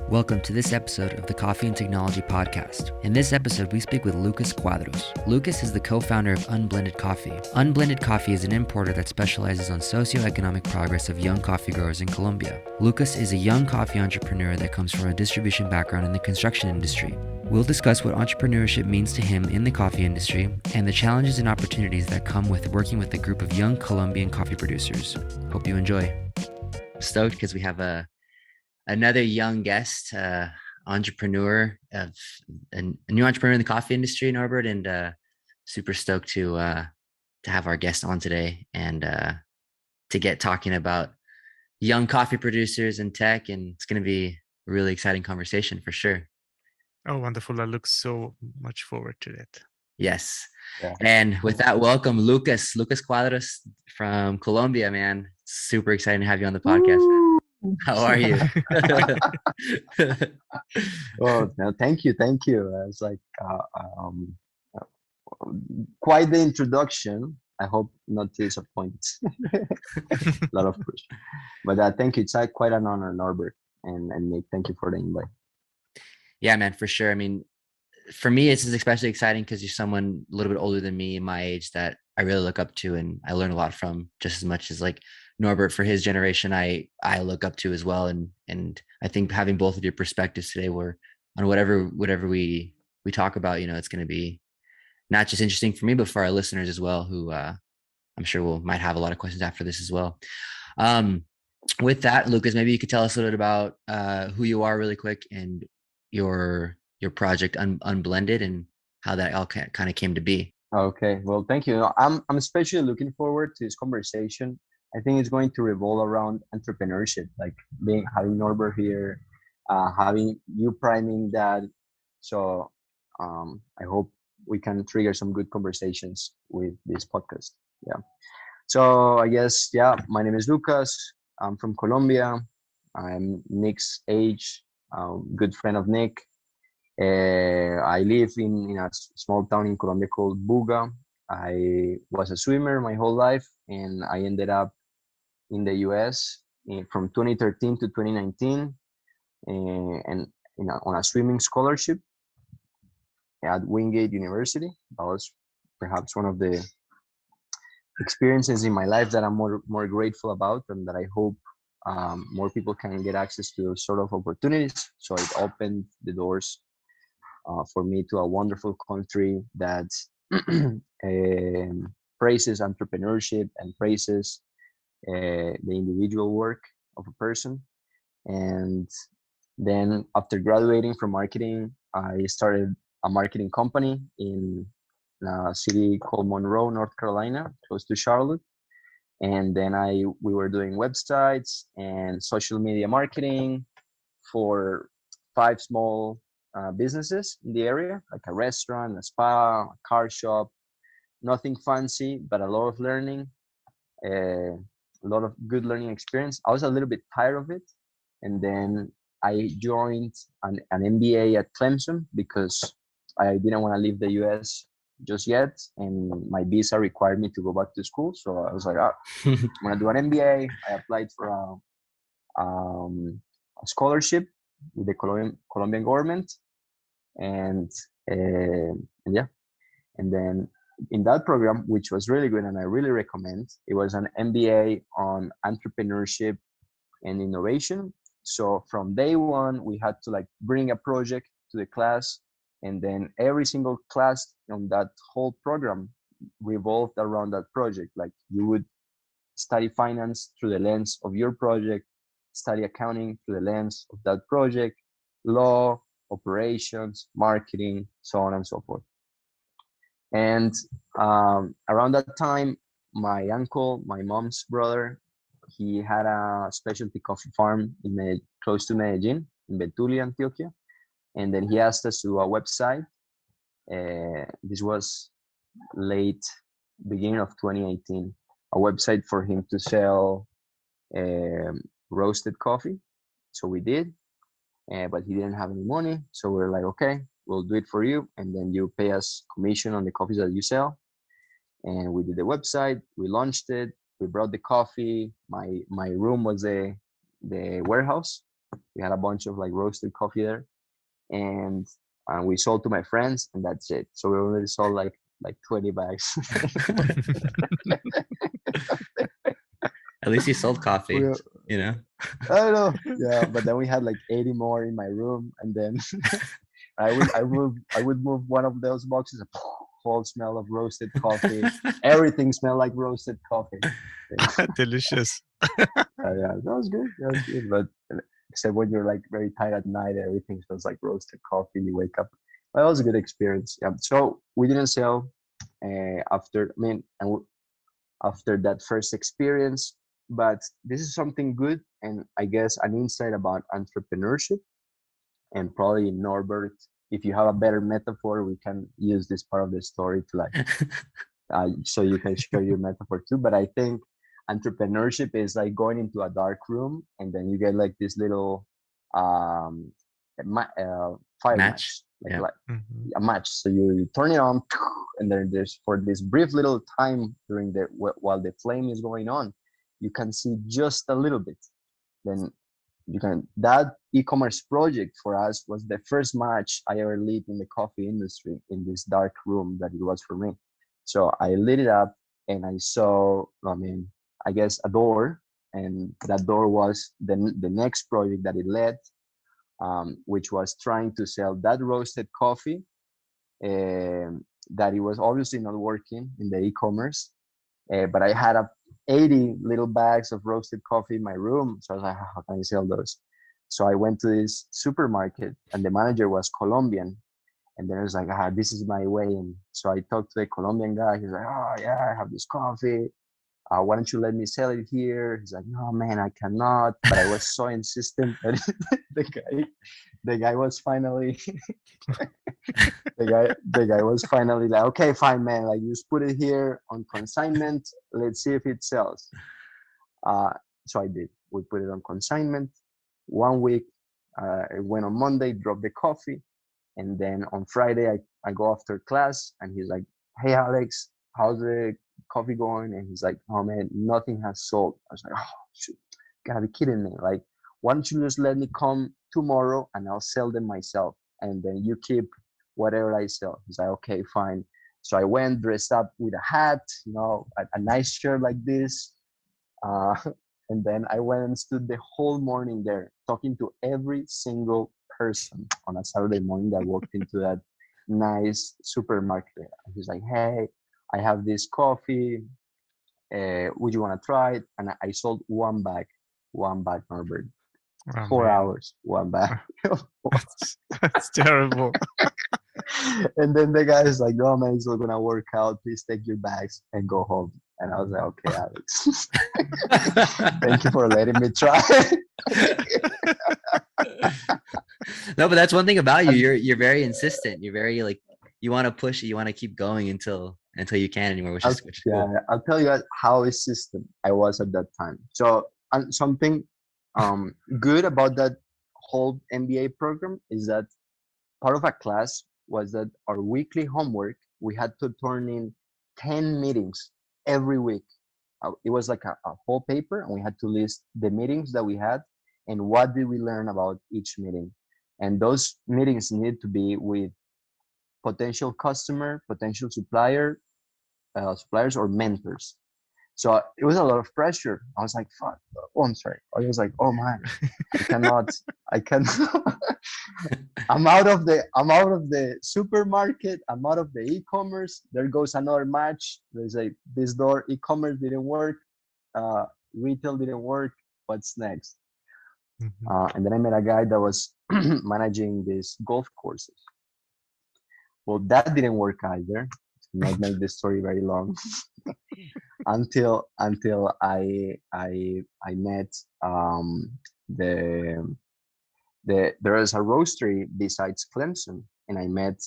Welcome to this episode of the Coffee and Technology Podcast. In this episode, we speak with Lucas Cuadros. Lucas is the co-founder of Unblended Coffee. Unblended Coffee is an importer that specializes on socioeconomic progress of young coffee growers in Colombia. Lucas is a young coffee entrepreneur that comes from a distribution background in the construction industry. We'll discuss what entrepreneurship means to him in the coffee industry and the challenges and opportunities that come with working with a group of young Colombian coffee producers. Hope you enjoy. Stoked because we have another young guest, entrepreneur of a new entrepreneur in the coffee industry, Norbert, and super stoked to have our guest on today and to get talking about young coffee producers and tech. And it's going to be a really exciting conversation for sure. Oh, wonderful. I look so much forward to that. Yes. Yeah. And with that, welcome Lucas Cuadros from Colombia, man. Super exciting to have you on the podcast. Woo! How are you? Oh, no, thank you. It's like quite the introduction. I hope not to disappoint. A lot of push, but thank you. It's quite an honor, Norbert and Nick. Thank you for the invite. Yeah, man, for sure. I mean, for me, it's especially exciting because you're someone a little bit older than me, my age, that I really look up to and I learn a lot from, just as much as like Norbert for his generation, I look up to as well. And I think having both of your perspectives today, were on whatever we talk about, it's going to be not just interesting for me, but for our listeners as well, who I'm sure might have a lot of questions after this as well. With that, Lucas, maybe you could tell us a little bit about who you are really quick and your project Unblended and how that all kind of came to be. Okay, well, thank you. I'm especially looking forward to this conversation. I think it's going to revolve around entrepreneurship, like having Norbert here, having you priming that. So I hope we can trigger some good conversations with this podcast. Yeah. So I guess, my name is Lucas. I'm from Colombia. I'm Nick's age, good friend of Nick. I live in a small town in Colombia called Buga. I was a swimmer my whole life, and I ended up in the US from 2013 to 2019, and on a swimming scholarship at Wingate University. That was perhaps one of the experiences in my life that I'm more grateful about, and that I hope more people can get access to those sort of opportunities. So it opened the doors for me to a wonderful country that praises entrepreneurship and praises the individual work of a person. And then after graduating from marketing, I started a marketing company in a city called Monroe, North Carolina, close to Charlotte. And then we were doing websites and social media marketing for 5 small businesses in the area, like a restaurant, a spa, a car shop. Nothing fancy, but a lot of learning, a lot of good learning experience. I was a little bit tired of it, and then I joined an MBA at Clemson because I didn't want to leave the US just yet, and my visa required me to go back to school. So I was like, I'm gonna do an MBA. I applied for a scholarship with the Colombian government, and then in that program, which was really good and I really recommend, it was an MBA on entrepreneurship and innovation. So from day one, we had to bring a project to the class, and then every single class on that whole program revolved around that project. Like, you would study finance through the lens of your project, study accounting through the lens of that project, law, operations, marketing, so on and so forth. And around that time, my uncle, my mom's brother, he had a specialty coffee farm close to Medellin, in Betulia, Antioquia. And then he asked us to do a website. This was beginning of 2018, a website for him to sell roasted coffee. So we did, but he didn't have any money. So we're like, okay, we'll do it for you, and then you pay us commission on the coffees that you sell. And we did the website, we launched it, we brought the coffee. My room was the warehouse. We had a bunch of like roasted coffee there, and we sold to my friends, and that's it. So we only sold like 20 bags. At least you sold coffee, We, you know? I don't know. Yeah, but then we had like 80 more in my room, and then I would move one of those boxes, whole smell of roasted coffee. Everything smelled like roasted coffee. Delicious. Yeah, that was good. That was good. But except when you're like very tired at night, everything smells like roasted coffee. You wake up. Well, that was a good experience. Yeah. So we didn't sell after. I mean, after that first experience, but this is something good, and I guess an insight about entrepreneurship. And probably Norbert, if you have a better metaphor, we can use this part of the story to like, so you can share your metaphor too. But I think entrepreneurship is like going into a dark room, and then you get like this little um, fire match, Yeah. like Mhm. a match. So you turn it on, and then there's for this brief little time during the while the flame is going on, you can see just a little bit. Then you can that e-commerce project for us was the first match I ever lit in the coffee industry in this dark room that it was for me. So I lit it up, and I saw, I mean, I guess a door, and that door was the next project that it led, which was trying to sell that roasted coffee, that it was obviously not working in the e-commerce. But I had 80 little bags of roasted coffee in my room. So I was like, how can I sell those? So I went to this supermarket, and the manager was Colombian. And then I was like, this is my way. And so I talked to the Colombian guy. He's like, oh, yeah, I have this coffee. Why don't you let me sell it here? He's like, no, man, I cannot. But I was so insistent that the guy was finally, the guy was finally like, okay, fine, man. Like, you just put it here on consignment. Let's see if it sells. Uh, so I did. We put it on consignment. 1 week, it went on Monday, dropped the coffee. And then on Friday, I go after class, and he's like, hey, Alex, how's the coffee going? And he's like, oh, man, nothing has sold. I was like, oh, shoot, you gotta be kidding me. Like, why don't you just let me come tomorrow, and I'll sell them myself, and then you keep whatever I sell. He's like, okay, fine. So I went dressed up with a hat, a nice shirt like this. Uh, and then I went and stood the whole morning there talking to every single person on a Saturday morning that walked into that nice supermarket. And he's like, hey, I have this coffee. Would you want to try it? And I sold one bag, Norbert. Oh, 4 hours, one bag. That's terrible. And then the guy is like, no, man, it's not going to work out. Please take your bags and go home. And I was like, okay, Alex. Thank you for letting me try. No, but that's one thing about you. You're very insistent. You're very like, you want to push it. You want to keep going until you can't anymore, which is cool. I'll tell you guys how insistent I was at that time. So something good about that whole MBA program is that part of a class was that our weekly homework, we had to turn in 10 meetings every week. It was like a whole paper, and we had to list the meetings that we had and what did we learn about each meeting. And those meetings need to be with potential customer, potential suppliers or mentors. So it was a lot of pressure. I was like, fuck. Oh, I'm sorry. I was like, oh man, I cannot. I'm out of the supermarket. I'm out of the e-commerce. There goes another match. There's this door, e-commerce didn't work. Retail didn't work. What's next? Mhm. And then I met a guy that was managing these golf courses. Well, that didn't work either. To not make this story very long. until I met the there is a roastery besides Clemson, and I met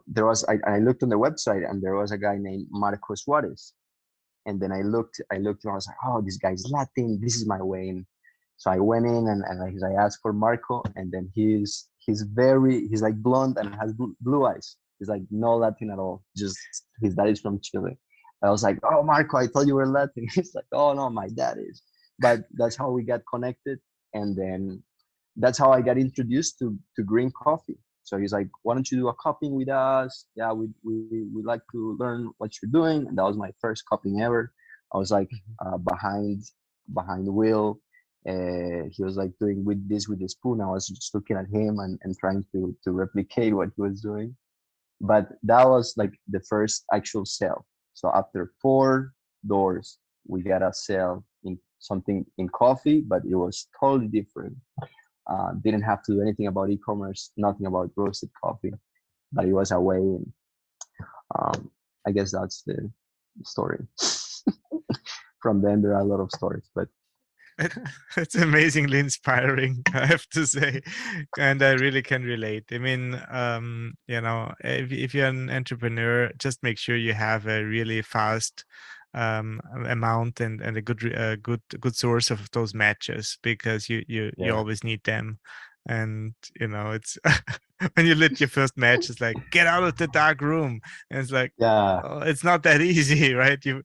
there was I looked on the website, and there was a guy named Marco Suarez, and then I looked and I was like, oh, this guy's Latin, this is my way. And so I went in and I asked for Marco, and then he's like blonde and has blue eyes. He's like no Latin at all, just his dad is from Chile. I was like, oh, Marco, I thought you were Latin. He's like, oh no, my dad is. but that's how we got connected. And then that's how I got introduced to green coffee. So he's like, why don't you do a cupping with us? Yeah, we like to learn what you're doing. And that was my first cupping ever. I was like behind the wheel. He was like doing with the spoon. I was just looking at him and trying to replicate what he was doing. But that was like the first actual sale. So after 4 doors, we got a sale in something in coffee, but it was totally different. Didn't have to do anything about e-commerce, nothing about roasted coffee, but it was a way. And I guess that's the story. From then, there are a lot of stories, but it's amazingly inspiring, I have to say, and I really can relate. I mean, if you're an entrepreneur, just make sure you have a really fast amount and a good source of those matches, because you yeah, always need them. And it's when you lit your first match, it's like, get out of the dark room, and it's like, yeah, oh, it's not that easy, right? You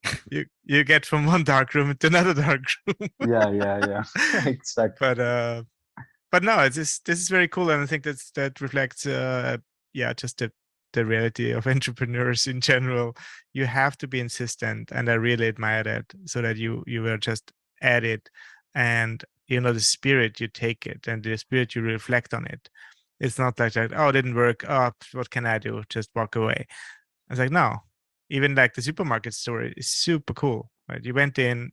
get from one dark room to another dark room. yeah, exactly. But no, this is very cool, and I think that reflects just the reality of entrepreneurs in general. You have to be insistent, and I really admire that, so that you were just at it, and the spirit, you take it, and the spirit, you reflect on it. It's not like that, oh, it didn't work, oh, what can I do, just walk away. I was like, no. Even like the supermarket story is super cool, right? You went in,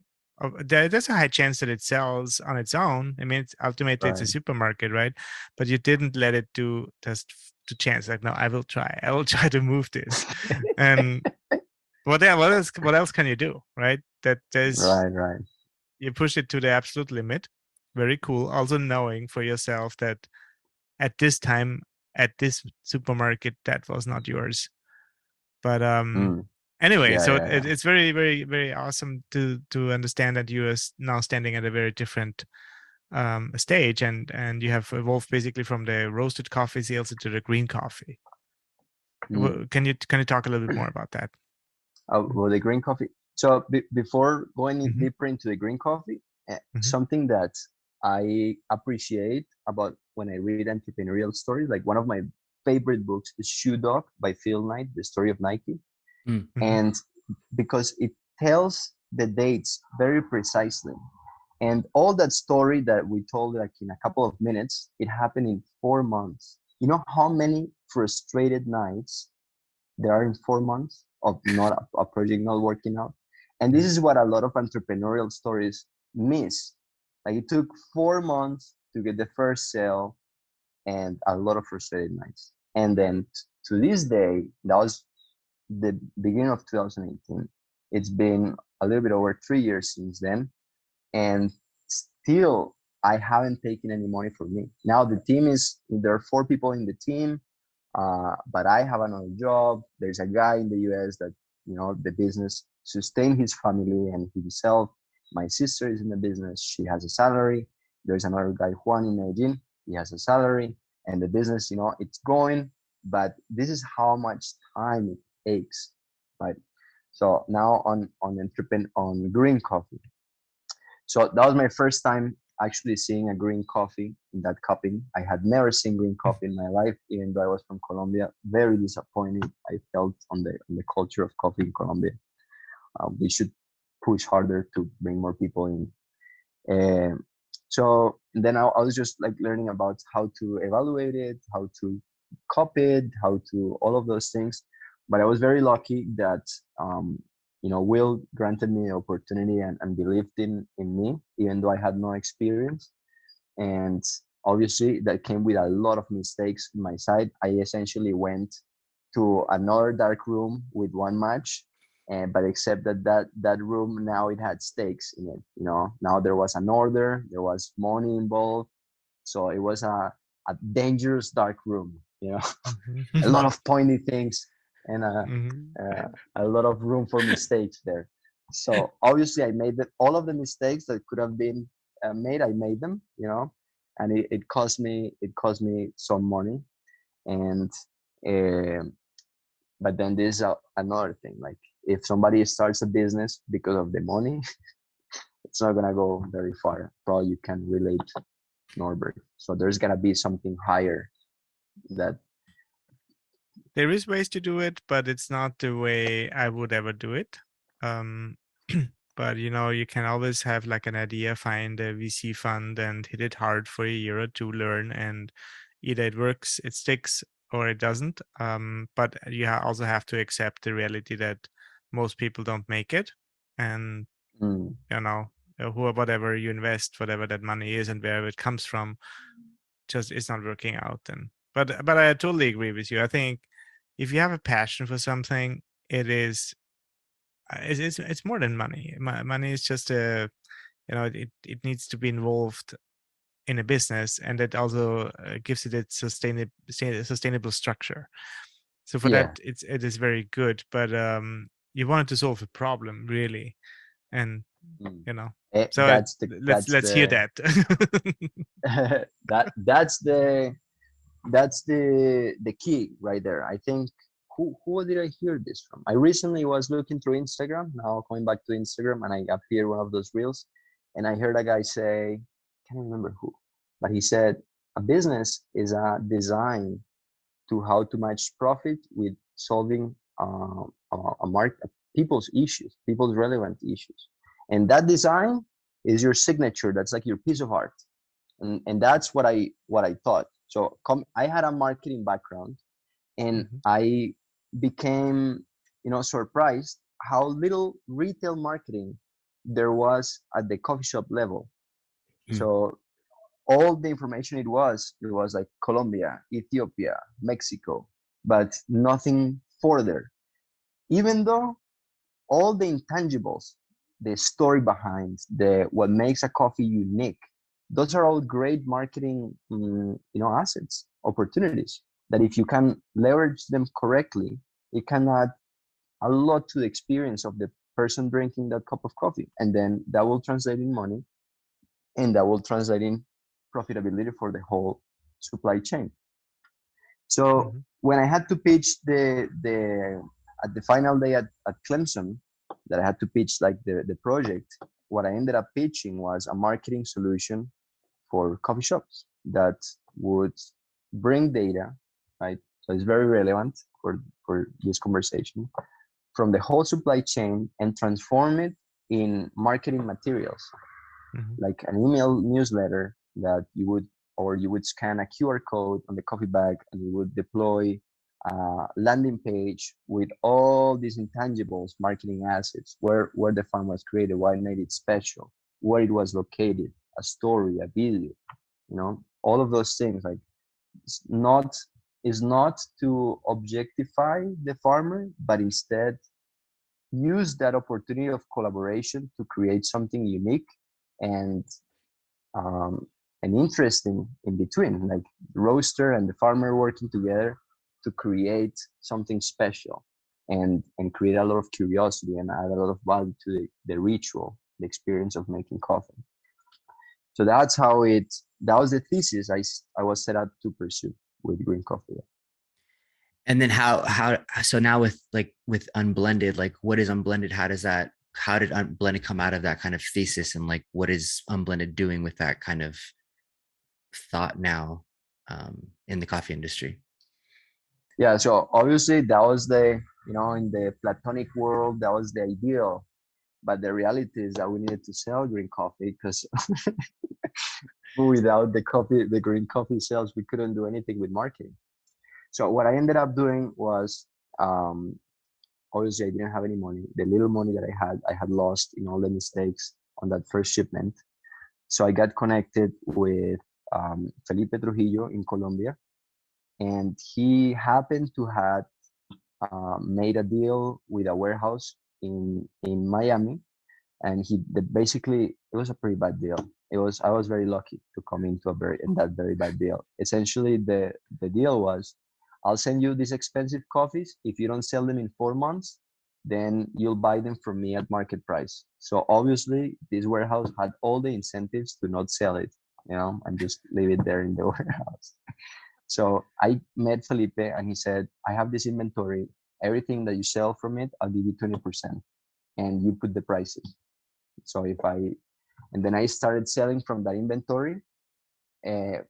there's a high chance that it sells on its own. I mean, ultimately it's a Right. supermarket, right? But you didn't let it do just to chance. Like, no, I will try to move this. And what else can you do, right? That there's Right. You push it to the absolute limit. Very cool. Also knowing for yourself that at this time, at this supermarket, that was not yours. But Mm. anyway, so Yeah. it's very, very, very awesome to understand that you are now standing at a very different stage, and you have evolved basically from the roasted coffee sales into the green coffee. Mm. Can you talk a little bit more about that? Well, the green coffee. So before going Mm-hmm. deeper into the green coffee, Mm-hmm. something that I appreciate about when I read entrepreneurial stories, like one of my favorite books is Shoe Dog by Phil Knight, the story of Nike. Mm. Mm-hmm. And because it tells the dates very precisely. And all that story that we told like in a couple of minutes, it happened in 4 months. You know how many frustrated nights there are in 4 months of not a project not working out? And this is what a lot of entrepreneurial stories miss. Like it took 4 months to get the first sale and a lot of frustrated nights. And then to this day, that was the beginning of 2018. It's been a little bit over 3 years since then, and still I haven't taken any money from me. Now the team is there are 4 people in the team, but I have another job. There's a guy in the US that the business sustain his family and himself. My sister is in the business; she has a salary. There's another guy, Juan, in Medellin. He has a salary, and the business, it's going. But this is how much time it takes, right? So now on green coffee. So that was my first time actually seeing a green coffee in that cupping. I had never seen green coffee in my life, even though I was from Colombia. Very disappointed I felt on the culture of coffee in Colombia. We should push harder to bring more people in. So then I was just like learning about how to evaluate it, how to copy it, how to all of those things. But I was very lucky that Will granted me the opportunity and believed in me, even though I had no experience. And obviously that came with a lot of mistakes in my side. I essentially went to another dark room with one match, but except that room now it had stakes in it. Now there was an order, there was money involved, so it was a dangerous dark room. A lot of pointy things and a lot of room for mistakes there. So obviously I made all of the mistakes that could have been made. I made them, and it cost me some money. And but then there's another thing, like if somebody starts a business because of the money, it's not gonna go very far. Probably you can relate, Norbert. So there's gonna be something higher that. There is ways to do it, but it's not the way I would ever do it. Um, but you can always have like an idea, find a VC fund and hit it hard for a year or two, learn, and either it works, it sticks, or it doesn't. But you also have to accept the reality that most people don't make it. And, Mm, whatever you invest, whatever that money is and wherever it comes from, just it's not working out. And but I totally agree with you. I think if you have a passion for something, it's more than money. Money is just it needs to be involved in a business, and that also gives it its sustainable structure. So for yeah. that, it is very good. But you wanted to solve a problem, really, and Mm. you know. Eh, So that's the let's hear that. that that's the key right there. I think, who did I hear this from? I recently was looking through Instagram, now coming back to Instagram, and I appeared one of those reels, and I heard a guy say, can't remember who, but he said a business is a design to how to match profit with solving a market, people's issues, people's relevant issues, and that design is your signature. That's like your piece of art, and that's what I thought. So I had a marketing background, and Mhm. I became, surprised how little retail marketing there was at the coffee shop level. Mm. So all the information it was like Colombia, Ethiopia, Mexico, but nothing further. Even though all the intangibles, the story behind the what makes a coffee unique, those are all great marketing, assets, opportunities that if you can leverage them correctly, it can add a lot to the experience of the person drinking that cup of coffee, and then that will translate in money, and that will translate in profitability for the whole supply chain. So Mhm. when I had to pitch the at the final day at Clemson, that I had to pitch like the project, what I ended up pitching was a marketing solution for coffee shops that would bring data, right? So it's very relevant for this conversation, from the whole supply chain and transform it in marketing materials, Mhm. like an email newsletter that you would scan a QR code on the coffee bag, and you would deploy a landing page with all these intangibles, marketing assets, where the farm was created, why it made it special, where it was located, a story, a video, all of those things. Like, it's not is not to objectify the farmer, but instead use that opportunity of collaboration to create something unique and um, and interesting in between, like the roaster and the farmer working together to create something special, and create a lot of curiosity and add a lot of value to the ritual, the experience of making coffee. So that was the thesis I was set out to pursue with green coffee. And then so now with unblended, like what is unblended? How did unblended come out of that kind of thesis? And like, what is unblended doing with that kind of thought now in the coffee industry? Yeah, so obviously that was in the platonic world, that was the ideal, but the reality is that we needed to sell green coffee, because without the green coffee sales, we couldn't do anything with marketing. So what I ended up doing was, um, obviously I didn't have any money. The little money that I had lost in all the mistakes on that first shipment. So I got connected with Felipe Trujillo in Colombia, and he happened to have made a deal with a warehouse in Miami, and basically, it was a pretty bad deal. I was very lucky to come into that very bad deal. Essentially, the deal was, I'll send you these expensive coffees. If you don't sell them in 4 months, then you'll buy them from me at market price. So obviously, this warehouse had all the incentives to not sell it, and just leave it there in the warehouse. So I met Felipe, and he said, I have this inventory. Everything that you sell from it, I'll give you 20%, and you put the prices. So And then I started selling from that inventory. Uh,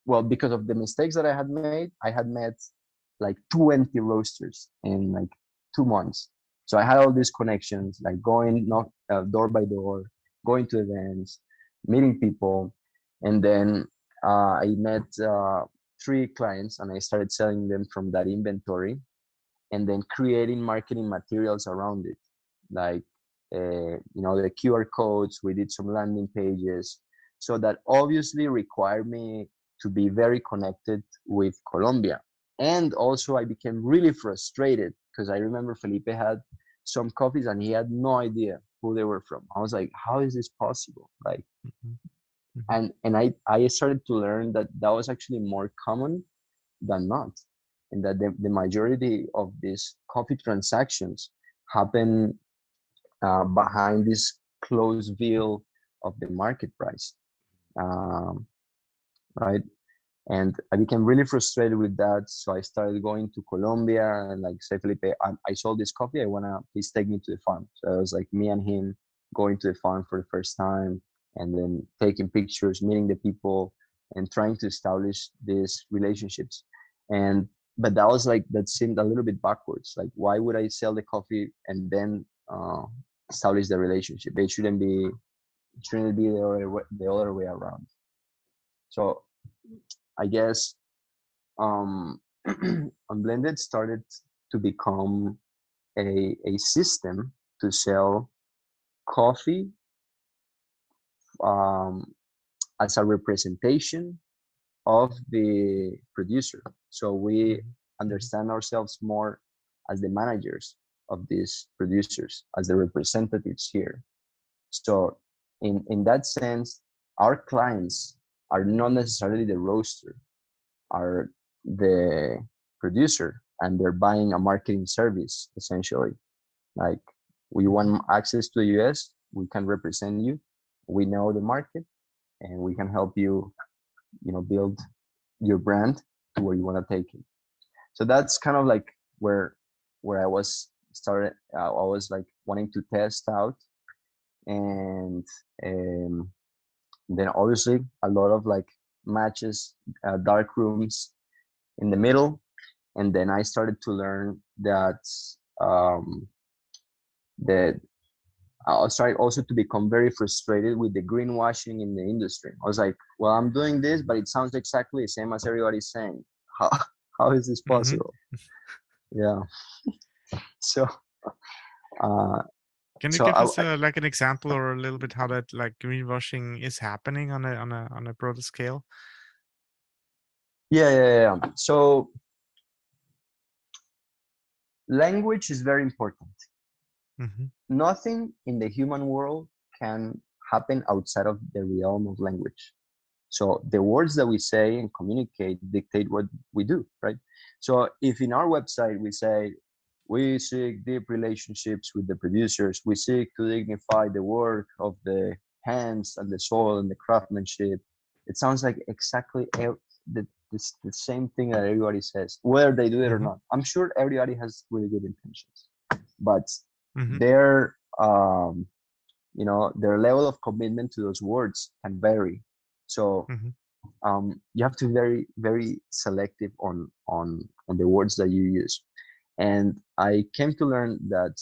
well, because of the mistakes that I had made, I had met like 20 roasters in like 2 months. So I had all these connections, like going door by door, going to events, meeting people, and then I met 3 clients, and I started selling them from that inventory, and then creating marketing materials around it, like the QR codes. We did some landing pages, so that obviously required me to be very connected with Colombia. And also I became really frustrated because I remember Felipe had some coffees and he had no idea who they were from. I was like, how is this possible? Like, and I started to learn that that was actually more common than not, and that the majority of these coffee transactions happen behind this closed veil of the market price, um, right? And I became really frustrated with that. So I started going to Colombia and like, say, Felipe, I sold this coffee. I want to please take me to the farm. So it was like me and him going to the farm for the first time, and then taking pictures, meeting the people, and trying to establish these relationships. But that was like, that seemed a little bit backwards. Like, why would I sell the coffee and then establish the relationship? Shouldn't it be the other way around? So I guess Unblended started to become a system to sell coffee as a representation of the producer. So we understand ourselves more as the managers of these producers, as the representatives here. So in that sense, our clients are not necessarily the roaster, are the producer, and they're buying a marketing service essentially. Like, we want access to the US, we can represent you, we know the market, and we can help you, build your brand to where you want to take it. So that's kind of like where I was started. I was like wanting to test out, and then obviously a lot of like matches, dark rooms in the middle. And then I started to learn that that I started also to become very frustrated with the greenwashing in the industry. I was like, well, I'm doing this, but it sounds exactly the same as everybody's saying. How how is this possible? Yeah. So uh Can you so give us like an example or a little bit how that like greenwashing is happening on a broader scale? yeah. So language is very important. Nothing in the human world can happen outside of the realm of language. So the words that we say and communicate dictate what we do, right? So if in our website we say, we seek deep relationships with the producers, we seek to dignify the work of the hands and the soil and the craftsmanship, it sounds like exactly the same thing that everybody says, whether they do it or not. I'm sure everybody has really good intentions, but their their level of commitment to those words can vary. So you have to be very, very selective on the words that you use. And I came to learn that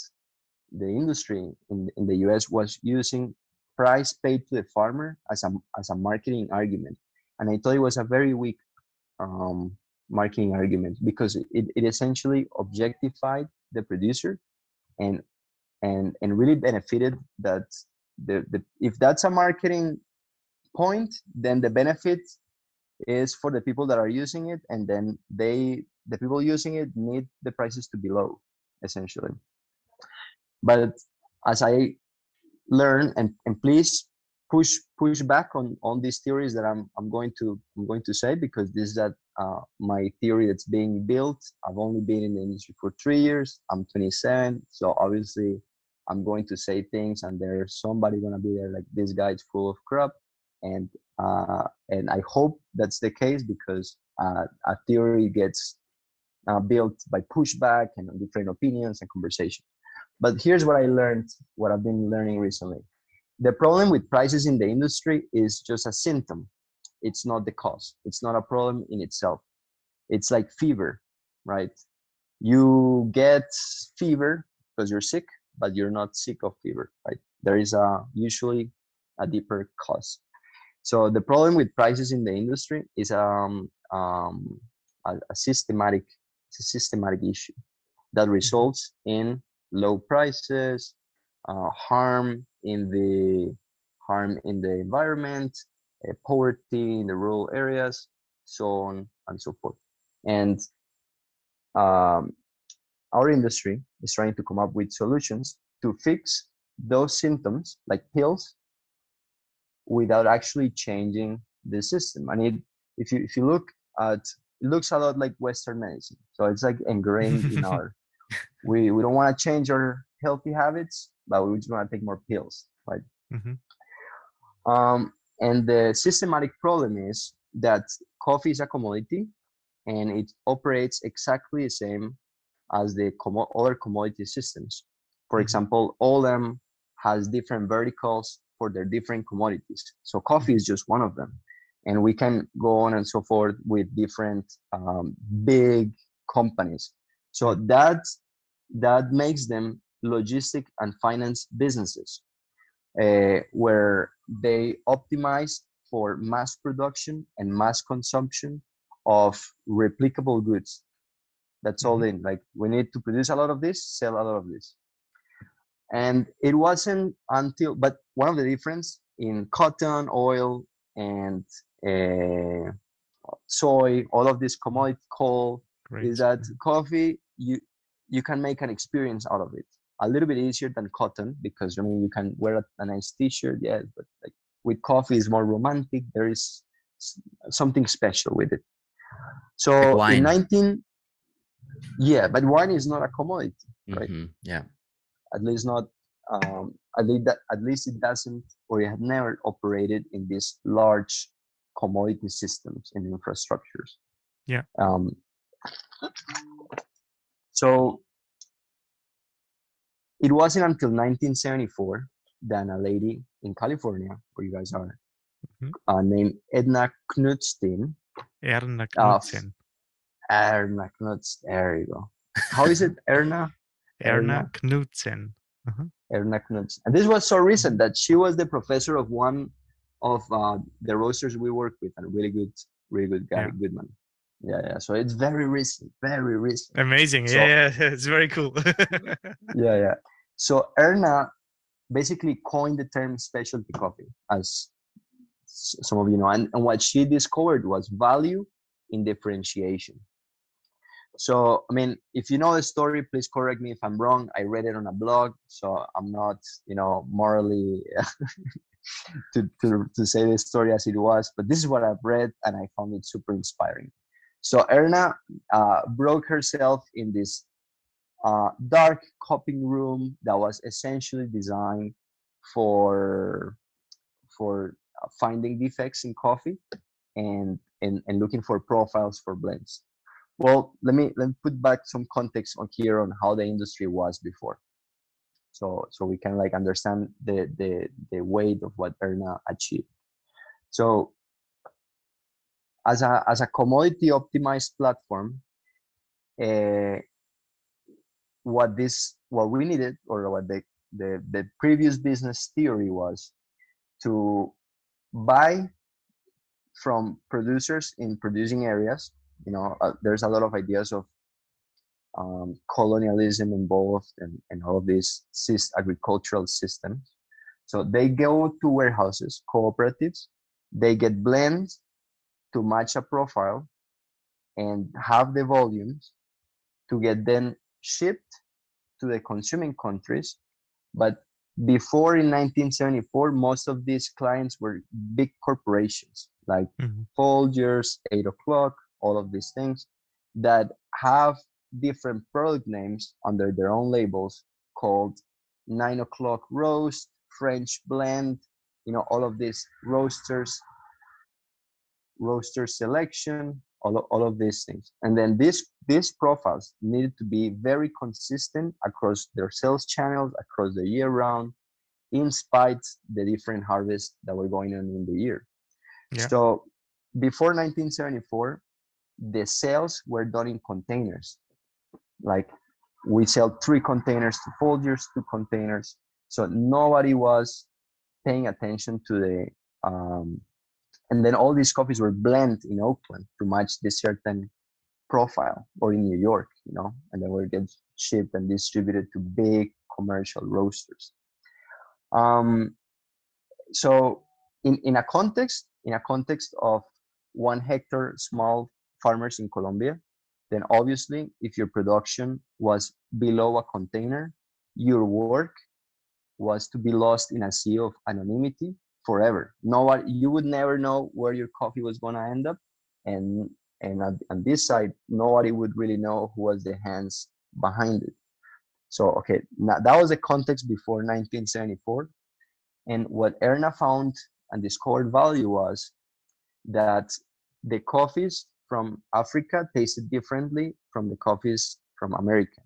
the industry in the US was using price paid to the farmer as a marketing argument. And I thought it was a very weak marketing argument, because it essentially objectified the producer, and really benefited that the if that's a marketing point, then the benefit is for the people that are using it, and then the people using it need the prices to be low, essentially. But as I learn, and please push back on these theories that I'm going to say, because this is that my theory that's being built. I've only been in the industry for 3 years. I'm 27, so obviously I'm going to say things, and there's somebody gonna be there like, this guy's full of crap, and I hope that's the case, because a theory gets built by pushback and different opinions and conversation. But here's what I learned, what I've been learning recently. The problem with prices in the industry is just a symptom. It's not the cause. It's not a problem in itself. It's like fever, right? You get fever because you're sick, but you're not sick of fever, right? There is usually a deeper cause. So the problem with prices in the industry is a systematic, it's a systematic issue that results in low prices, harm in the environment, poverty in the rural areas, so on and so forth. And um, our industry is trying to come up with solutions to fix those symptoms, like pills, without actually changing the system. And if you look at, it looks a lot like Western medicine. So it's like ingrained in our, we don't want to change our healthy habits, but we just want to take more pills, right? Mm-hmm. And the systematic problem is that coffee is a commodity and it operates exactly the same as the other commodity systems. For example, all of them has different verticals for their different commodities. So coffee is just one of them. And we can go on and so forth with different big companies. So that makes them logistic and finance businesses, where they optimize for mass production and mass consumption of replicable goods. That's all in. Like, we need to produce a lot of this, sell a lot of this. And it wasn't until, but one of the difference in cotton, oil, and soy, all of this commodity, coal, is that coffee, you can make an experience out of it. A little bit easier than cotton, because I mean, you can wear a nice t-shirt, yes, but like with coffee is more romantic. There is something special with it. So like in yeah, but wine is not a commodity, right? Yeah. At least not, at least it doesn't, or it had never operated in these large commodity systems and infrastructures. Yeah. So it wasn't until 1974 that a lady in California, where you guys are, named Edna Knudsen. Erna Knudsen. Erna Knudsen. There you go. How is it, Erna? Erna Knudsen. Erna Knudsen. And this was so recent that she was the professor of one of the roasters we work with, and a really good guy, good man. Yeah. So it's very recent, very recent. Amazing. So, yeah, it's very cool. yeah. So Erna basically coined the term specialty coffee, as some of you know, and what she discovered was value in differentiation. So, I mean, if you know the story, please correct me if I'm wrong. I read it on a blog, so I'm not, morally to say the story as it was, but this is what I've read, and I found it super inspiring. So Erna broke herself in this dark copying room that was essentially designed for finding defects in coffee and looking for profiles for blends. Well, let me put back some context on here on how the industry was before, so we can like understand the weight of what Erna achieved. So as a commodity optimized platform, what we needed, or what the previous business theory was, to buy from producers in producing areas. There's a lot of ideas of colonialism involved, and all of these agricultural systems. So they go to warehouses, cooperatives, they get blends to match a profile and have the volumes to get then shipped to the consuming countries. But before, in 1974, most of these clients were big corporations like Folgers, 8 O'Clock, all of these things that have different product names under their own labels, called 9 O'Clock Roast, French Blend, all of these roaster selection, all of these things. And then these profiles needed to be very consistent across their sales channels, across the year round, in spite the different harvests that were going on in the year. Yeah. So before 1974, the sales were done in containers. Like we sell 3 containers to Folgers, 2 containers. So nobody was paying attention to the, and then all these coffees were blended in Oakland to match this certain profile, or in New York, and then we get shipped and distributed to big commercial roasters. So in a context of 1 hectare small farmers in Colombia, then obviously if your production was below a container, your work was to be lost in a sea of anonymity forever. You would never know where your coffee was going to end up, and on this side, nobody would really know who was the hands behind it. So okay, now that was the context before 1974. And what Erna found and discovered value was that the coffees from Africa tasted differently from the coffees from America,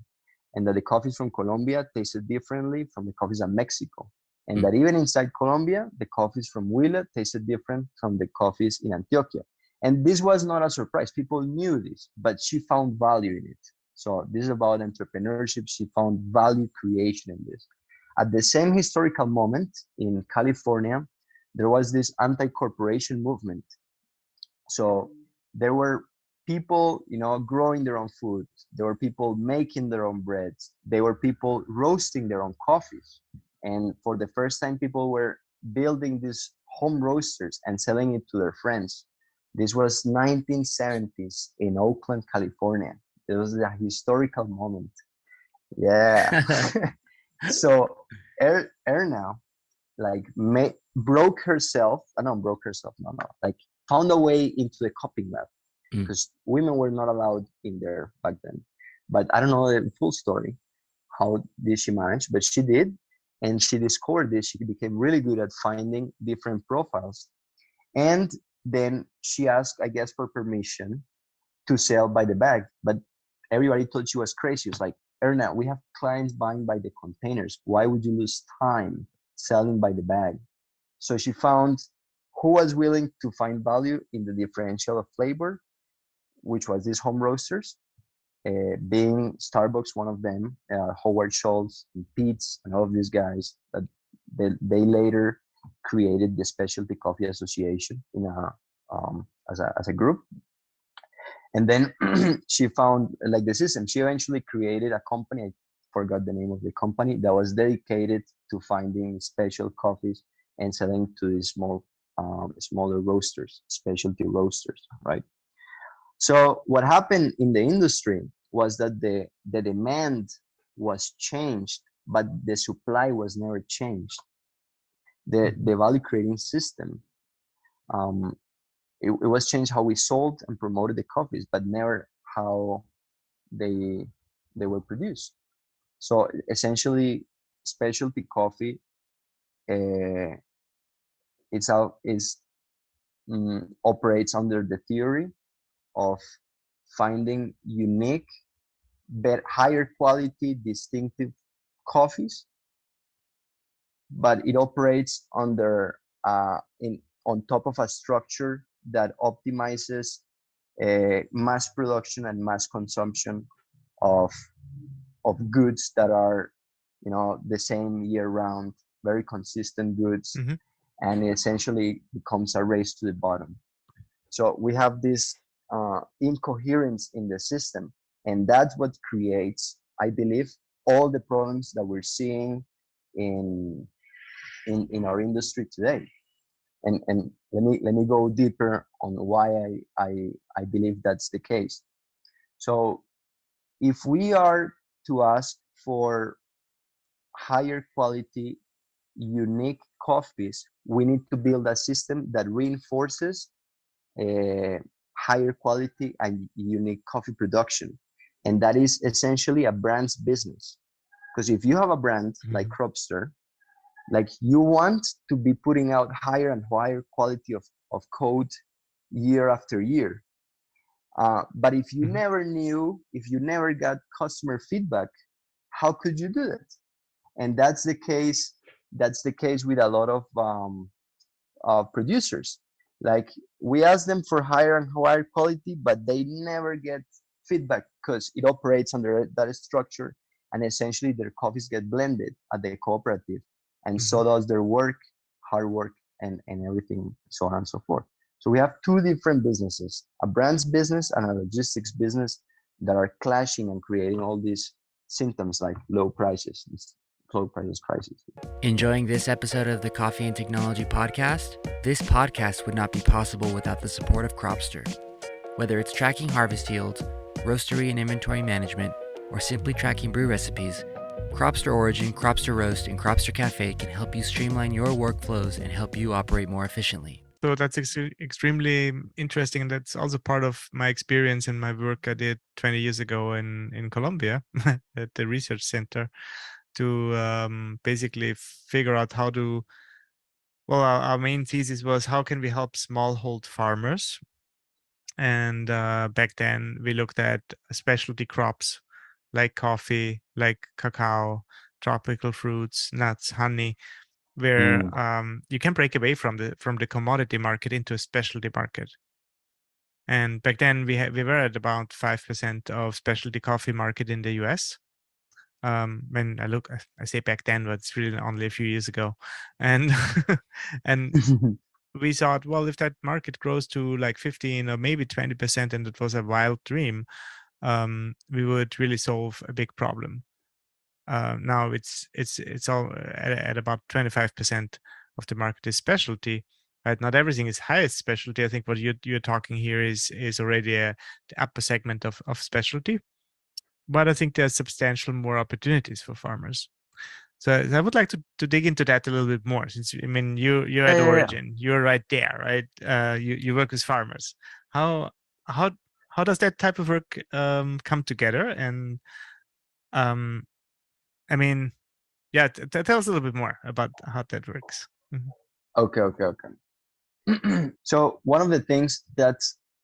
and that the coffees from Colombia tasted differently from the coffees of Mexico, and that even inside Colombia, the coffees from Huila tasted different from the coffees in Antioquia. And this was not a surprise. People knew this, but she found value in it. So this is about entrepreneurship. She found value creation in this. At the same historical moment in California, there was this anti-corporation movement. So there were people, growing their own food. There were people making their own breads. There were people roasting their own coffees. And for the first time, people were building these home roasters and selling it to their friends. This was 1970s in Oakland, California. It was a historical moment. Yeah. So Erna broke herself. Like found a way into the copying lab, because women were not allowed in there back then. But I don't know the full story. How did she manage? But she did, and she discovered this. She became really good at finding different profiles. And then she asked, I guess, for permission to sell by the bag. But everybody thought she was crazy. She was like, Erna, we have clients buying by the containers. Why would you lose time selling by the bag? So she found who was willing to find value in the differential of flavor, which was these home roasters, being Starbucks one of them, Howard Schultz and Pete's and all of these guys that they later created the Specialty Coffee Association as a group. And then she found the system. She eventually created a company. I forgot the name of the company that was dedicated to finding special coffees and selling to these smaller roasters, specialty roasters, right? So what happened in the industry was that the demand was changed, but the supply was never changed. The value creating system, it was changed how we sold and promoted the coffees, but never how they were produced. So essentially, specialty coffee operates under the theory of finding unique, but higher quality, distinctive coffees, but it operates under on top of a structure that optimizes mass production and mass consumption of goods that are the same year round, very consistent goods. And it essentially becomes a race to the bottom. So we have this incoherence in the system, and that's what creates, I believe, all the problems that we're seeing in our industry today. And let me go deeper on why I believe that's the case. So if we are to ask for higher quality, unique coffees, we need to build a system that reinforces higher quality and unique coffee production. And that is essentially a brand's business. Because if you have a brand like Cropster, you want to be putting out higher and higher quality of code year after year. But if you Mhm. never knew, if you never got customer feedback, how could you do that? And that's the case. That's the case with a lot of producers. Like we ask them for higher and higher quality, but they never get feedback because it operates under that structure, and essentially their coffees get blended at the cooperative, and so Mhm. does their work, hard work, and everything, so on and so forth. So we have two different businesses: a brands business and a logistics business that are clashing and creating all these symptoms like low prices, low prices crisis. Enjoying this episode of the Coffee and Technology podcast? This podcast would not be possible without the support of Cropster. Whether it's tracking harvest yields, roastery and inventory management, or simply tracking brew recipes, Cropster Origin, Cropster Roast, and Cropster Cafe can help you streamline your workflows and help you operate more efficiently. So that's extremely interesting, and that's also part of my experience in my work I did 20 years ago in Colombia at the research center to basically figure out how to. Well, our main thesis was how can we help smallhold farmers, and back then we looked at specialty crops like coffee, like cacao, tropical fruits, nuts, honey, where Mm, you can break away from the commodity market into a specialty market. And back then we were at about 5% of specialty coffee market in the US. When I say back then, but it's really only a few years ago. And and we thought, well, if that market grows to like 15 or maybe 20%, and it was a wild dream, we would really solve a big problem. Now it's all at about 25% of the market is specialty. Right? Not everything is highest specialty. I think what you're talking here is already the upper segment of specialty. But I think there's substantial more opportunities for farmers. So I would like to dig into that a little bit more, since I mean you're at yeah. Origin, you're right there, right? You work with farmers. How how how does that type of work come together? And um, I mean, yeah, tell us a little bit more about how that works. Mhm. Okay. So one of the things that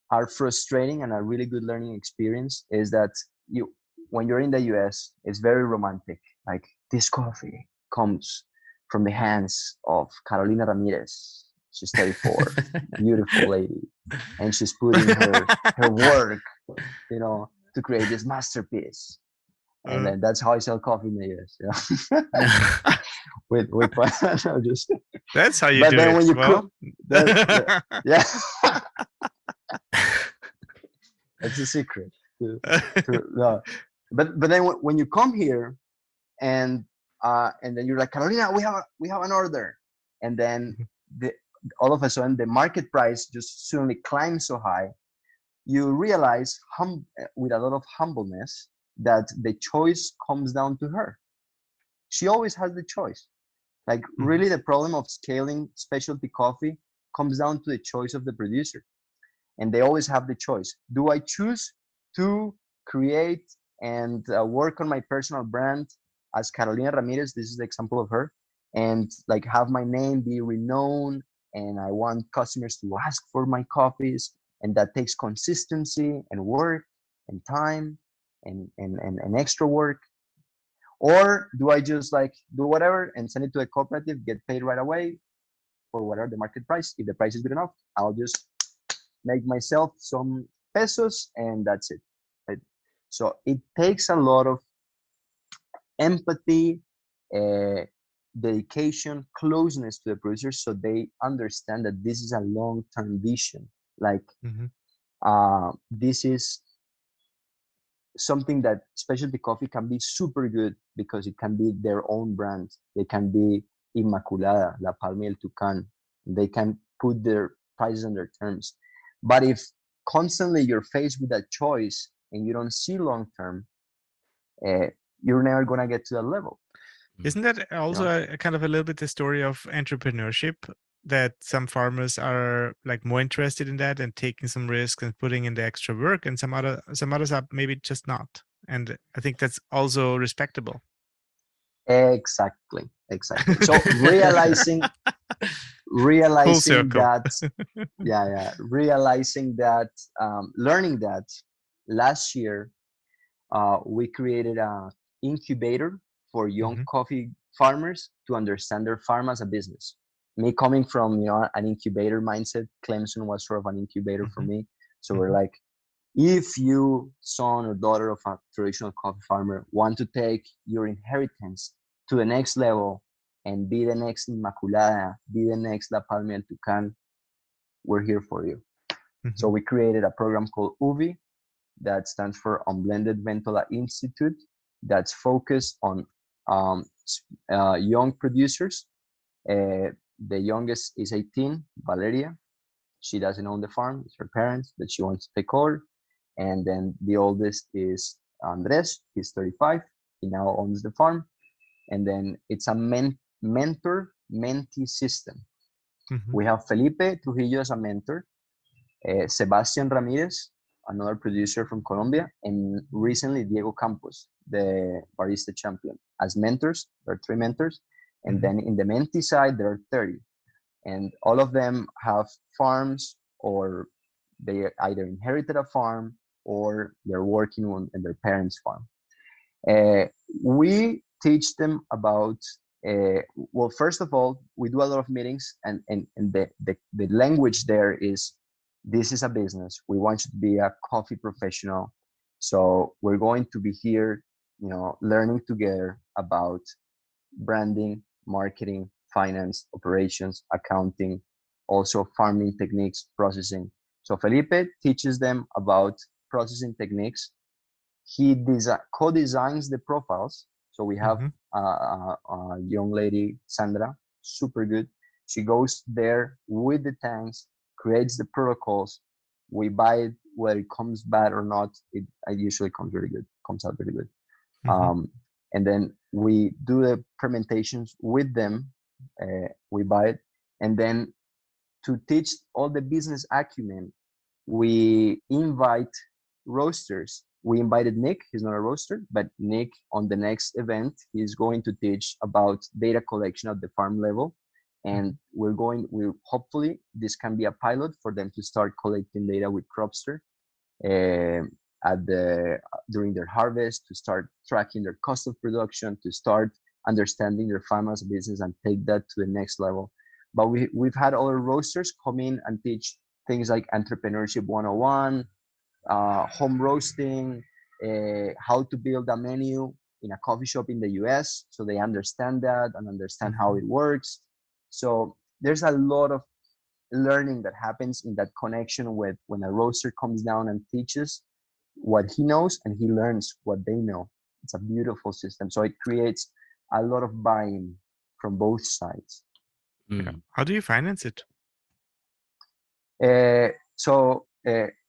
are frustrating and a really good learning experience is that you, when you're in the US, it's very romantic. Like this coffee comes from the hands of Carolina Ramirez. She's 34, beautiful lady, and she's putting her work, to create this masterpiece. And Uh, then that's how I sell coffee in the US. No. With no, just. that's how you But do then it. when you cook, Well, yeah. That's a secret. No. But then when you come here and then you're like, Carolina, we have an order, and then the all of a sudden the market price just suddenly climbs so high, you realize with a lot of humbleness that the choice comes down to her. She always has the choice. Like Mhm. really, the problem of scaling specialty coffee comes down to the choice of the producer, and they always have the choice. Do I choose to create and work on my personal brand as Carolina Ramirez? This is the example of her, and like have my name be renowned, and I want customers to ask for my coffees, and that takes consistency and work and time and extra work. Or do I just like do whatever and send it to a cooperative, get paid right away for whatever the market price? If the price is good enough, I'll just make myself some pesos and that's it. Right? So it takes a lot of empathy, uh, dedication, closeness to the producers, so they understand that this is a long-term vision. Like Mhm. this is something that specialty coffee can be super good because it can be their own brand. They can be Inmaculada, La Palma y el Tucán. They can put their prices on their terms. But if constantly you're faced with that choice and you don't see long term, uh, you're never gonna get to that level. Isn't that You also know, a kind of a little bit the story of entrepreneurship? That some farmers are like more interested in that and taking some risk and putting in the extra work, and some others are maybe just not. And I think that's also respectable. exactly. So realizing Full realizing circle. that, realizing that, learning that last year, we created a incubator for young Mm-hmm. coffee farmers to understand their farm as a business. Me coming from an incubator mindset, Clemson was sort of an incubator for Mm-hmm. me. So we're Mm-hmm. like, if you, son or daughter of a traditional coffee farmer, want to take your inheritance to the next level and be the next Inmaculada, be the next La Palma and Tucan, we're here for you. Mm-hmm. So we created a program called UVI, that stands for Unblended Ventola Institute, that's focused on young producers. The youngest is 18, Valeria. She doesn't own the farm, it's her parents, but she wants to take over. And then the oldest is Andres, he's 35, he now owns the farm. And then it's a mentor-mentee system. Mm-hmm. We have Felipe Trujillo as a mentor, Sebastian Ramirez, another producer from Colombia, and recently Diego Campos, the barista champion, as mentors. There are 3 mentors. And Mm-hmm. then in the mentee side, there are 30. And all of them have farms, or they either inherited a farm or they're working on in their parents' farm. We teach them about, well, first of all, we do a lot of meetings, and the language there is, this is a business. We want you to be a coffee professional. So we're going to be here, learning together about branding, marketing, finance, operations, accounting, also farming techniques, processing. So Felipe teaches them about processing techniques. He co-designs the profiles. So we have Mm-hmm. a young lady, Sandra, super good. She goes there with the tanks, creates the protocols. We buy it, whether it comes bad or not. It usually comes really good, comes out really good. Mm-hmm. And then we do the fermentations with them. We buy it, and then to teach all the business acumen, we invite roasters. We invited Nick, he's not a roaster, but Nick on the next event is going to teach about data collection at the farm level. And we hopefully this can be a pilot for them to start collecting data with Cropster uh, during their harvest, to start tracking their cost of production, to start understanding their farm as a business and take that to the next level. But we've had other roasters come in and teach things like entrepreneurship 101, home roasting, how to build a menu in a coffee shop in the US, so they understand that and understand how it works. So there's a lot of learning that happens in that connection with when a roaster comes down and teaches what he knows and he learns what they know. It's a beautiful system. So it creates a lot of buy-in from both sides. Yeah. How do you finance it?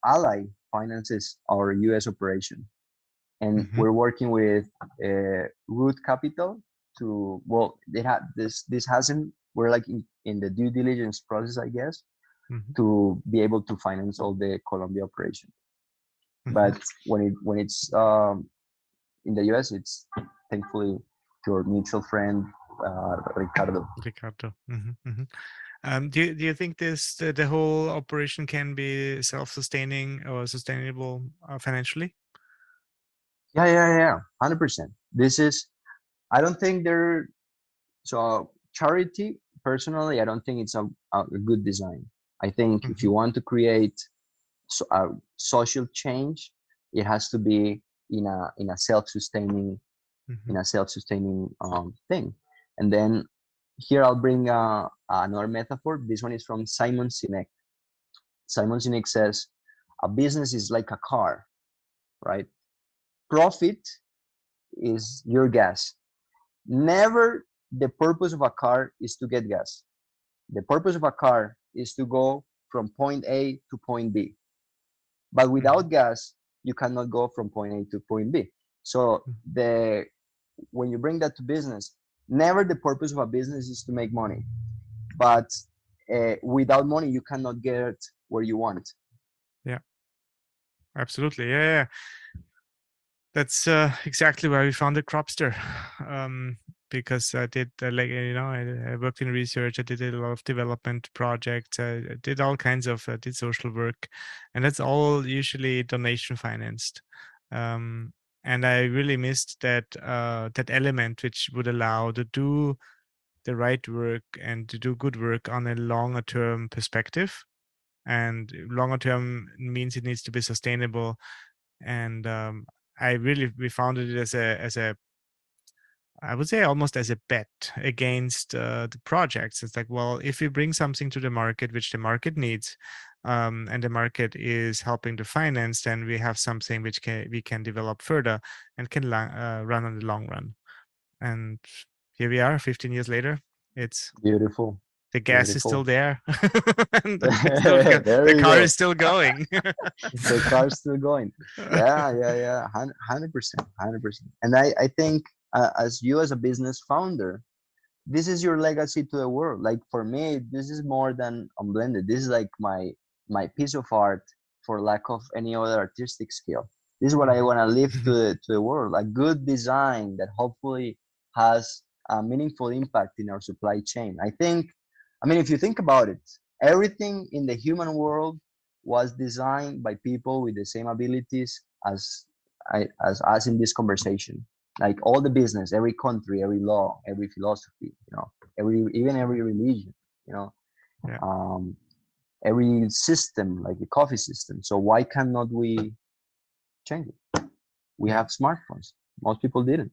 Ally finances our US operation, and Mm-hmm. we're working with Root Capital to, well, they had this hasn't, we're like in the due diligence process, I guess, Mm-hmm. to be able to finance all the Colombia operation. Mm-hmm. But when it's in the US, it's thankfully to our mutual friend Ricardo. Ricardo. Mm-hmm. Mm-hmm. Do you think the whole operation can be self-sustaining or sustainable financially? Yeah, 100%. This is, I don't think there. So charity, personally, I don't think it's a good design. I think if Mm-hmm. you want to create a social change, it has to be in a self-sustaining thing. And then here I'll bring another metaphor. This one is from Simon Sinek. Simon Sinek says, a business is like a car, right? Profit is your gas. Never the purpose of a car is to get gas. The purpose of a car is to go from point A to point B. But without gas, you cannot go from point A to point B. So when you bring that to business, never the purpose of a business is to make money. But without money, you cannot get where you want. Yeah, absolutely. Yeah. That's exactly why we founded Cropster, because I did I worked in research. I did a lot of development projects. I did all kinds of did social work, and that's all usually donation financed. And I really missed that element which would allow to do the right work and to do good work on a longer term perspective. And longer term means it needs to be sustainable. And we founded it as a I would say almost as a bet against the projects. It's like, well, if we bring something to the market which the market needs, and the market is helping to finance, then we have something which we can develop further and can run on the long run. And here we are, 15 years later. It's Beautiful. the gas is still Beautiful. there, and There the you car go. is still going. The car's still going. Yeah. 100%. 100%. And I think as you as a business founder, this is your legacy to the world. Like for me, this is more than Unblended. This is like my piece of art, for lack of any other artistic skill. This is what I want to leave to the world. A good design that hopefully has a meaningful impact in our supply chain. I mean, if you think about it, everything in the human world was designed by people with the same abilities as us in this conversation. Like all the business, every country, every law, every philosophy, even every religion, you know, Yeah. every system, like the coffee system. So why cannot we change it? We Yeah. have smartphones. Most people didn't.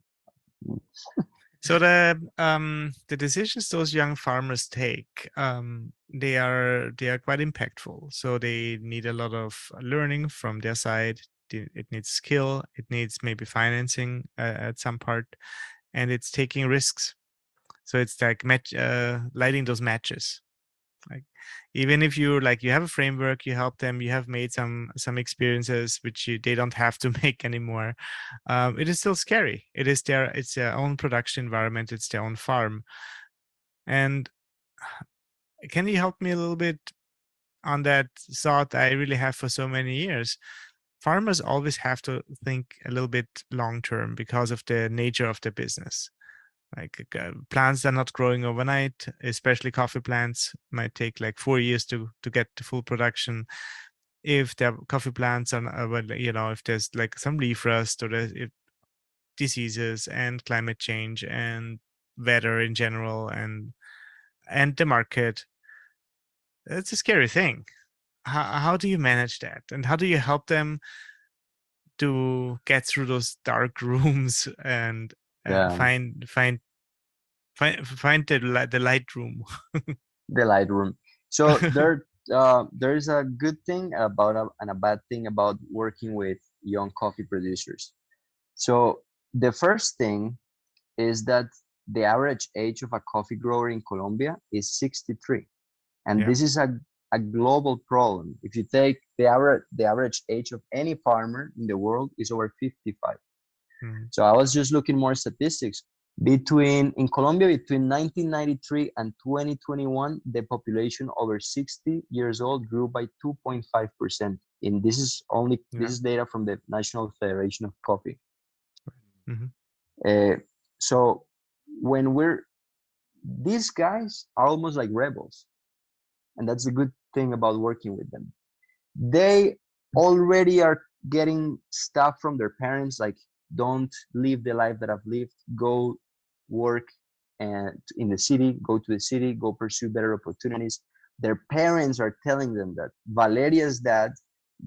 So the decisions those young farmers take, they are quite impactful. So they need a lot of learning from their side. It needs skill. It needs maybe financing at some part, and it's taking risks. So it's like lighting those matches. Like even if you have a framework, you help them, you have made some experiences which they don't have to make anymore. It is still scary. It's their own production environment, it's their own farm. And can you help me a little bit on that thought I really have for so many years? Farmers always have to think a little bit long term because of the nature of the business. Like plants are not growing overnight, especially coffee plants might take like 4 years to get to full production. If the coffee plants are, if there's like some leaf rust or if diseases and climate change and weather in general and the market, it's a scary thing. How do you manage that, and how do you help them to get through those dark rooms and Yeah, find the light room? the Lightroom. So there's a good thing about and a bad thing about working with young coffee producers. So the first thing is that the average age of a coffee grower in Colombia is 63. And Yeah. this is a global problem. If you take the average age of any farmer in the world is over 55. Mhm. So I was just looking more statistics. In Colombia, between 1993 and 2021, the population over 60 years old grew by 2.5%. And this Yeah. is data from the National Federation of Coffee. Mhm. Uh, so when these guys are almost like rebels, and that's the good thing about working with them. They already are getting stuff from their parents, like don't live the life that I've lived, go work and in the city, go to the city, go pursue better opportunities. Their parents are telling them that. Valeria's dad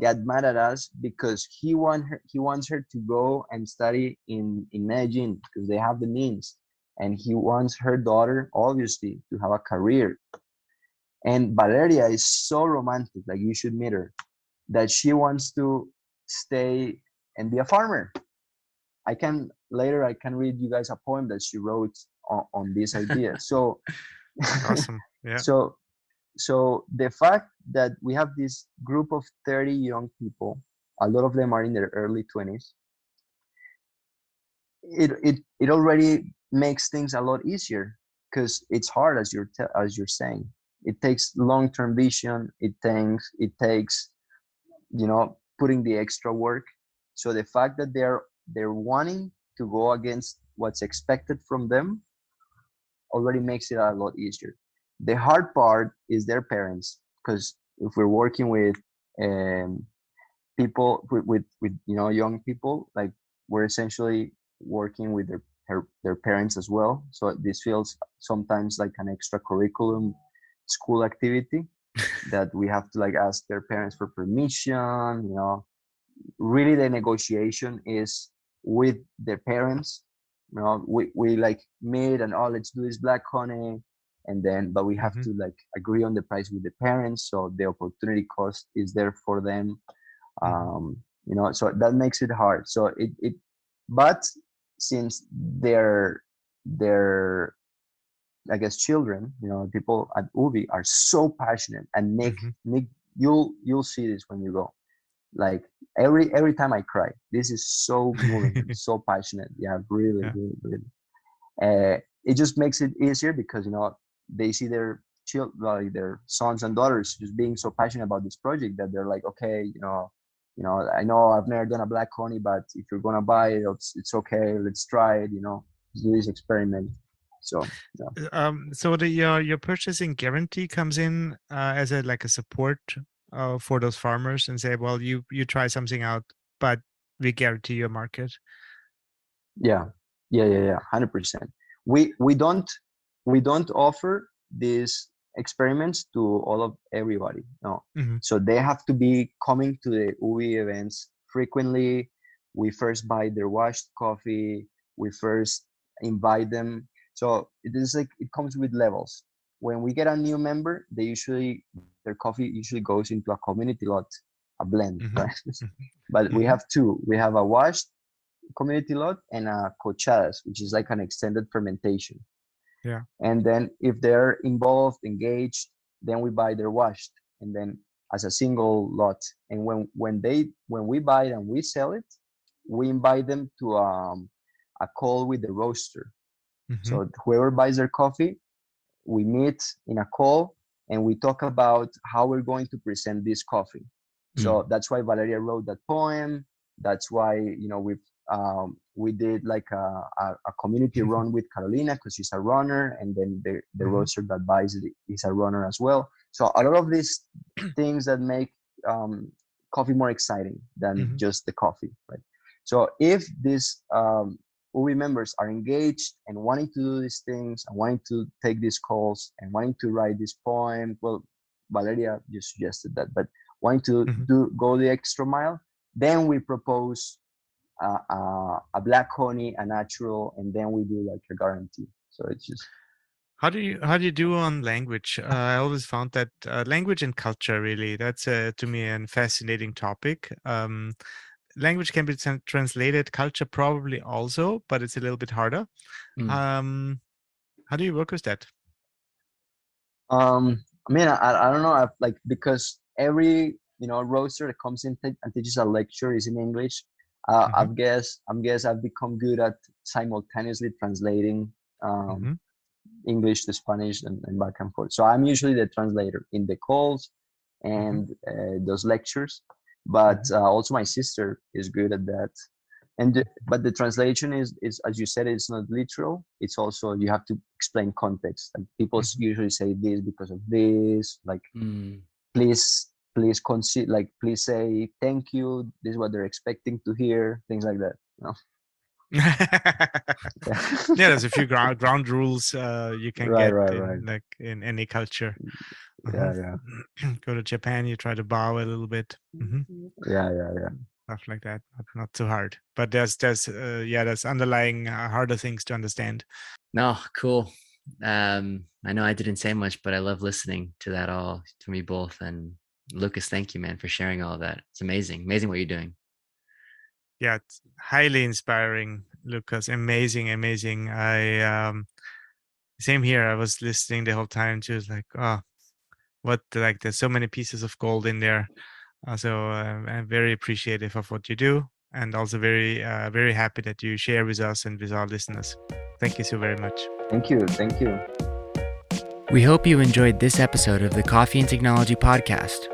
got mad at us because he wants her to go and study in Medellin because they have the means, and he wants her daughter obviously to have a career. And Valeria is so romantic, like you should meet her, that she wants to stay and be a farmer. I can read you guys a poem that she wrote on this idea. So Awesome. Yeah. so so the fact that we have this group of 30 young people, a lot of them are in their early 20s, it already makes things a lot easier, because it's hard, as you're saying. It takes long-term vision. It takes putting the extra work. So the fact that they're wanting to go against what's expected from them already makes it a lot easier. The hard part is their parents, because if we're working with people with young people, like we're essentially working with their parents as well. So this feels sometimes like an extracurriculum school activity that we have to like ask their parents for permission. Really the negotiation is with their parents. We like meet and let's do this black honey, and then but we have to like agree on the price with the parents, so the opportunity cost is there for them. So that makes it hard. So it but since they're I guess children, people at Ubi are so passionate, and Nick, you'll see this when you go. Like every time I cry. This is so moving, so passionate. Yeah, really, really, really. It just makes it easier because they see their like their sons and daughters just being so passionate about this project that they're like, okay, I know I've never done a black honey, but if you're gonna buy it, it's okay. Let's try it. Do this experiment. So yeah. So your purchasing guarantee comes in as a support for those farmers, and say, well, you try something out, but we guarantee your market. Yeah, 100%. We don't offer these experiments to all of everybody. No. So they have to be coming to the UBI events frequently. We first buy their washed coffee. We first invite them. So it is like it comes with levels. When we get a new member, their coffee usually goes into a community lot, a blend, right? But we have two. We have a washed community lot and a Cuadros, which is like an extended fermentation. Yeah. And then if they're involved, engaged, then we buy their washed, and then as a single lot. And when we buy it and we sell it, we invite them to a call with the roaster. So whoever buys their coffee, we meet in a call and we talk about how we're going to present this coffee. So that's why Valeria wrote that poem. That's why we did like a community run with Carolina, because she's a runner, and then the roaster that buys it is a runner as well. So a lot of these things that make coffee more exciting than just the coffee, right? So if these UBI members are engaged and wanting to do these things and wanting to take these calls and wanting to write this poem, well, Valeria just suggested that, but wanting to go the extra mile, then we propose a black honey, a natural, and then we do like a guarantee. So it's just. How do you do on language? I always found that language and culture, really, that's to me a fascinating topic. Language can be translated, culture probably also, but it's a little bit harder. How do you work with that? I mean, I don't know, because every roaster that comes in and teaches a lecture is in English. I guess I've become good at simultaneously translating English to Spanish and back and forth. So I'm usually the translator in the calls and those lectures. But also my sister is good at that. But the translation is, as you said, it's not literal. It's also, you have to explain context. Like people usually say this because of this. Like, please consider, like, please say thank you. This is what they're expecting to hear. Things like that. Yeah, there's a few ground rules you can get like in any culture. Yeah. Go to Japan, you try to bow a little bit. Yeah. Stuff like that. Not too hard, but there's underlying harder things to understand. No, cool. I know I didn't say much, but I love listening to that all, to me both. And Lucas, thank you, man, for sharing all of that. It's amazing what you're doing. Yeah, it's highly inspiring, Lucas. Amazing. I same here. I was listening the whole time, just like, there's so many pieces of gold in there. So I'm very appreciative of what you do, and also very happy that you share with us and with our listeners. Thank you so very much. Thank you. We hope you enjoyed this episode of the Coffee and Technology Podcast.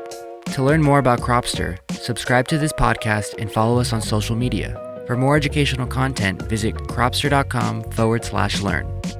To learn more about Cropster, subscribe to this podcast and follow us on social media. For more educational content, visit cropster.com/learn.